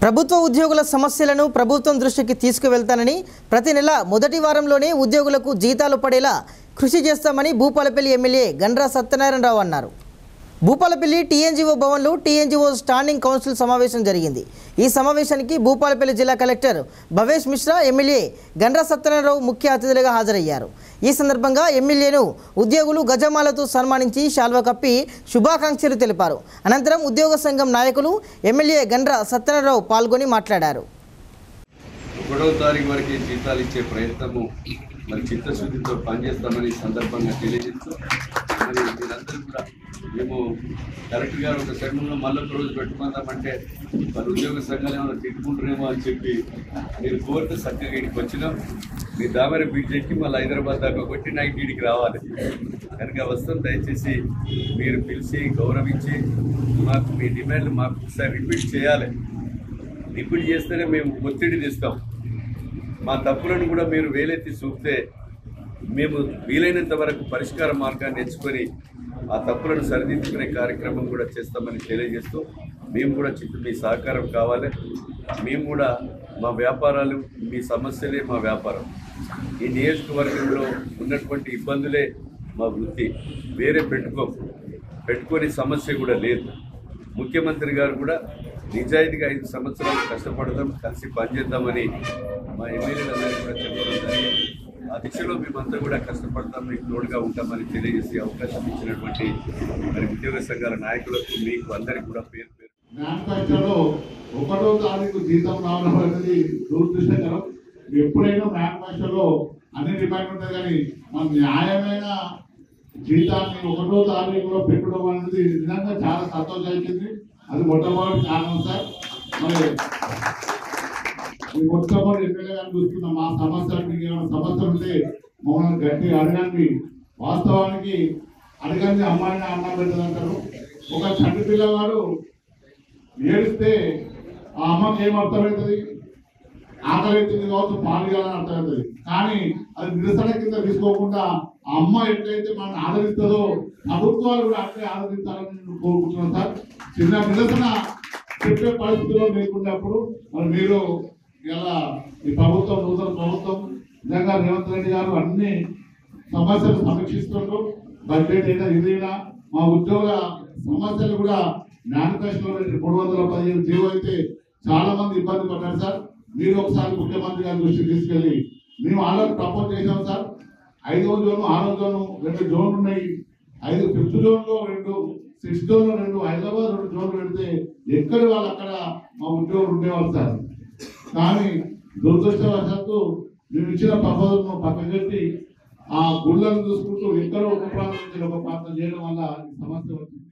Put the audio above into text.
ప్రభుత్వ ఉద్యోగుల సమస్యలను ప్రభుత్వం దృష్టికి తీసుకువెళ్తానని ప్రతి నెల మొదటి వారంలోనే ఉద్యోగులకు జీతాలు పడేలా కృషి చేస్తామని భూపాలపల్లి ఎమ్మెల్యే గండ్ర సత్యనారాయణరావు అన్నారు. భూపాలపల్లి టీఎన్జీఓ భవన్లో టీఎన్జీఓ స్టాండింగ్ కౌన్సిల్ సమావేశం జరిగింది. ఈ సమావేశానికి భూపాలపల్లి జిల్లా కలెక్టర్ భవేష్ మిశ్రా, ఎమ్మెల్యే గండ్ర సత్యనారాయణరావు ముఖ్య అతిథులుగా హాజరయ్యారు. ఈ సందర్భంగా ఎమ్మెల్యేను ఉద్యోగులు గజమాలతో సన్మానించి శాల్వా కప్పి శుభాకాంక్షలు తెలిపారు. అనంతరం ఉద్యోగ సంఘం నాయకులు ఎమ్మెల్యే గండ్ర సత్యనారాయణరావు పాల్గొని మాట్లాడారు. 1వ తారీఖు వరకు జీతాలు ఇచ్చే ప్రయత్నము మరి చిత్తశుద్ధితో పనిచేస్తామని సందర్భంగా తెలియజేస్తూ మరి మీరందరూ కూడా మేము కలెక్టర్ గారు ఒక సెకండ్లో మళ్ళీ ఒక రోజు పెట్టుకుందామంటే మరి ఉద్యోగ సంఘాలు ఏమైనా తిట్టుకుంటారేమో అని చెప్పి మీరు కోరితే చక్కగా ఇక్కడికి వచ్చినాం. మీ దామరి బీజేకి మళ్ళీ హైదరాబాద్ దాకా కొట్టి నైట్ ఇంటికి రావాలి కనుక వస్తాం. దయచేసి మీరు పిలిచి గౌరవించి మాకు మీ డిమాండ్లు మాకు ఒకసారి రిపీట్ చేయాలి. రిపీట్ చేస్తేనే మేము ఒత్తిడి తెస్తాం. మా తప్పులను కూడా మీరు వేలెత్తి చూపితే మేము వీలైనంత వరకు పరిష్కార మార్గాన్ని ఎంచుకొని ఆ తప్పులను సరిదిద్దుకునే కార్యక్రమం కూడా చేస్తామని తెలియజేస్తూ మేము కూడా మీ సహకారం కావాలి. మేము కూడా మా వ్యాపారాలు మీ సమస్యలే మా వ్యాపారం. ఈ నియోజకవర్గంలో ఉన్నటువంటి ఇబ్బందులే మా వృత్తి. వేరే పెట్టుకొని సమస్య కూడా లేదు. ముఖ్యమంత్రి గారు కూడా నిజాయితీగా 5 సంవత్సరాలు కష్టపడదాం, కలిసి పనిచేద్దామని మా ఎమ్మెల్యేలందరికీ కూడా చెప్పడం జరిగింది. ఆ దిశలో మేమంతా కూడా కష్టపడతాం, మీకు తోడుగా ఉంటామని తెలియజేసి అవకాశం ఇచ్చినటువంటి మరి ఉద్యోగ సంఘాల నాయకులకు మీకు అందరికీ కూడా పేరు మ్యానుఫ్యాక్చర్లో 1వ తారీఖు జీతం రావడం అనేది దురదృష్టకరం. ఎప్పుడైనా మ్యానుఫ్యాక్చర్లో అన్ని డిమాండ్ ఉంటుంది, కానీ మన న్యాయమైన జీతాన్ని 1వ తారీఖులో పెట్టడం అనేది నిజంగా చాలా సంతోషించింది. అది మొట్టమొదటి కారణం సార్. మరి మొట్టమొదటి ఎమ్మెల్యే గారిని చూస్తున్న మా సమస్యలు, మీకు ఏమైనా సమస్యలు ఉంటే మమ్మల్ని గట్టిగా అడగండి. వాస్తవానికి అడగండి అమ్మాయిని అన్నం పెట్టదంటారు. ఒక చంటి పిల్లవాడు ఏడిస్తే ఆ అమ్మకి ఏం అర్థమవుతుంది? ఆకలి అవుతుంది కావచ్చు, పాలు ఇవ్వాలని అర్థమవుతుంది. కానీ అది నిరసన కింద తీసుకోకుండా ఆ అమ్మ ఎట్లయితే మనల్ని ఆదరిస్తుందో ప్రభుత్వాలు కూడా అట్లే ఆదరించాలని నేను కోరుకుంటున్నాను సార్. చిన్న నిరసన చెప్పే పరిస్థితిలో లేకున్నప్పుడు మరి మీరు ఇలా ఈ ప్రభుత్వం, నూతన ప్రభుత్వం నిజంగా రేవంత్ రెడ్డి గారు అన్ని సమస్యలు సమీక్షిస్తుండ్రు. బడ్జెట్ అయినా ఇదైనా మా ఉద్యోగ సమస్యలు కూడా మ్యానిఫెస్టోలో 315 జీవో అయితే చాలా మంది ఇబ్బంది పడ్డారు సార్. మీరు ఒకసారి ముఖ్యమంత్రి గారి దృష్టికి తీసుకెళ్ళి మేము ఆల్రెడీ ప్రపోజ్ చేసాం సార్. 5వ జోన్, 6వ జోన్ 2 జోన్లు ఉన్నాయి. 5th జోన్లో 2, 6th జోన్లో 2, హైదరాబాద్ 2 జోన్లు పెడితే ఎక్కడి వాళ్ళు అక్కడ మా ఉద్యోగులు ఉండేవాళ్ళు సార్. కానీ దురదృష్టవశాత్తు మేము ఇచ్చిన ప్రపోజల్ను పక్కన పెట్టి ఆ గుళ్ళను చూసుకుంటూ ఎక్కడో ఒక ప్రాంతం నుంచి ఒక ప్రాంతం చేయడం వల్ల ఈ సమస్య వచ్చింది.